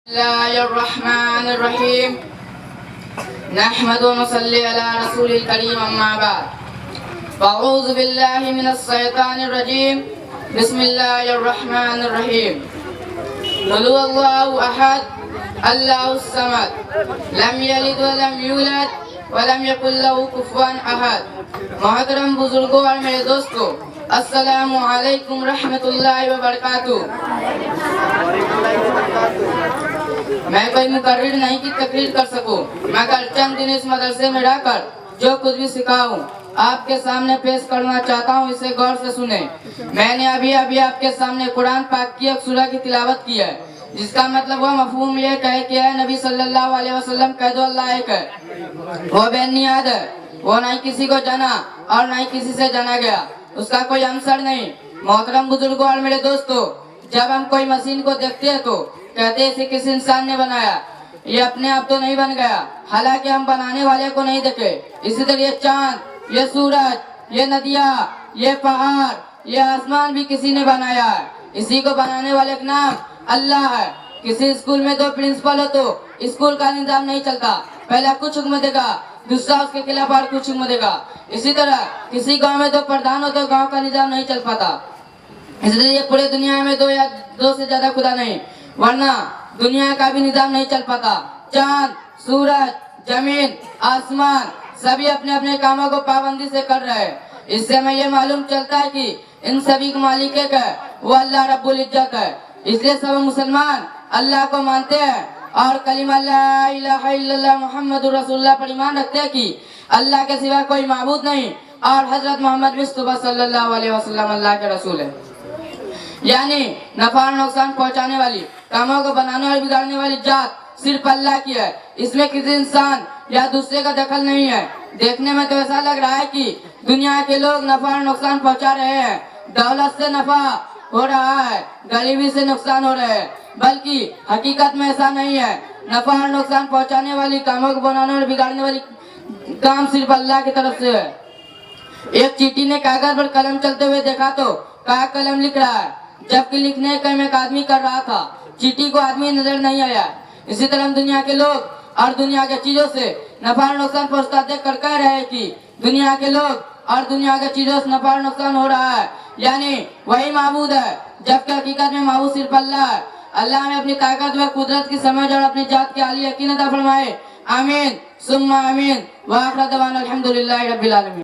बिस्मिल्लाहिर्रहमानिर्रहीम नहमदु व नसल्ली अला रसूलिल करीम अम्मा बाद अऊज़ु बिल्लाहि मिनश शैतानिर रजीम बिस्मिल्लाहिर्रहमानिर्रहीम कुल हुवल्लाहु अहद अल्लाहुस समद लम यलिद व लम यूलद व लम यकुल लहू कुफुवन अहद। मोहतरम बुजुर्गों और मेरे दोस्तों, अस्सलामु अलैकुम रहमतुल्लाहि व बरकातुहू। मैं कोई मुकर्रिर नहीं की तकरीर कर सकूं, मगर चंद दिन इस मदरसे में रहकर जो कुछ भी सीखा हूँ आपके सामने पेश करना चाहता हूँ, इसे गौर से सुने। मैंने अभी आपके सामने कुरान पाक की एक सूरह की तिलावत की है, जिसका मतलब वो मफहूम ये कहे कि है नबी सल्लल्लाहु अलैहि वसल्लम कह दो अल्लाह एक है, वो बेनियाद है, वो नहीं किसी को जाना और नहीं किसी से जाना गया, उसका कोई अंसर नहीं। मोहतरम बुजुर्गों और मेरे दोस्तों, जब हम कोई मशीन को देखते हैं तो कहते हैं इसे किसी इंसान ने बनाया, ये अपने आप तो नहीं बन गया, हालांकि हम बनाने वाले को नहीं देखे। इसी तरह ये चांद, ये सूरज, ये नदियाँ, ये पहाड़, ये आसमान भी किसी ने बनाया है। इसी को बनाने वाले का नाम अल्लाह है। किसी स्कूल में दो प्रिंसिपल हो तो स्कूल का निजाम नहीं चलता, पहला कुछ हुक्म देगा, दूसरा उसके खिलाफ और कुछ हुक्म देगा। इसी तरह किसी गांव में दो प्रधान हो तो गांव का निजाम नहीं चल पाता। इसलिए पूरे दुनिया में दो से ज्यादा खुदा नहीं, वरना दुनिया का भी निजाम नहीं चल पाता। चांद, सूरज, जमीन, आसमान सभी अपने अपने कामों को पाबंदी से कर रहे हैं। इससे हमें ये मालूम चलता है कि इन सभी के मालिक एक है, वो अल्लाह रब्बुल इज्जत है। इसलिए सब मुसलमान अल्लाह को मानते हैं और कलिमा ला इलाहा इल्लल्लाह मुहम्मदुर रसूलुल्लाह पर ईमान रखते हैं कि अल्लाह के सिवा कोई माबूद नहीं और हजरत मोहम्मद मुस्तफा सल्लल्लाहु अलैहि वसल्लम अल्लाह के रसूल है। यानी नफा और नुकसान पहुंचाने वाली, कामों को बनाने और बिगाड़ने वाली जात सिर्फ अल्लाह की है। इसमें किसी इंसान या दूसरे का दखल नहीं है। देखने में तो ऐसा लग रहा है कि दुनिया के लोग नफा और नुकसान पहुंचा रहे हैं, दौलत से नफा हो रहा है, गरीबी से नुकसान हो रहे हैं, बल्कि हकीकत में ऐसा नहीं है। नफा और नुकसान पहुंचाने वाली, कामों को बनाने और बिगाड़ने वाली काम सिर्फ अल्लाह की तरफ से है। एक चींटी ने कागज पर कलम चलते हुए देखा तो कहा कलम लिख रहा है, जबकि लिखने का काम एक आदमी कर रहा था। चींटी को आदमी नजर नहीं आया। इसी तरह दुनिया के लोग और दुनिया के चीजों से नफा और नुकसान पहुंचता देख कर कह रहे हैं कि दुनिया के लोग और दुनिया के चीजों से नफा और नुकसान हो रहा है, यानी वही माबूद है, जबकि हकीकत में माबूद सिर्फ अल्लाह है। अल्लाह ने अपनी ताकत व कुदरत की समझ और अपनी जात की आली यकीन अता फरमाए। आमीन सुम्मा आमीन। व आखिर दवाना अल्हम्दुलिल्लाहि रब्बिल आलमीन।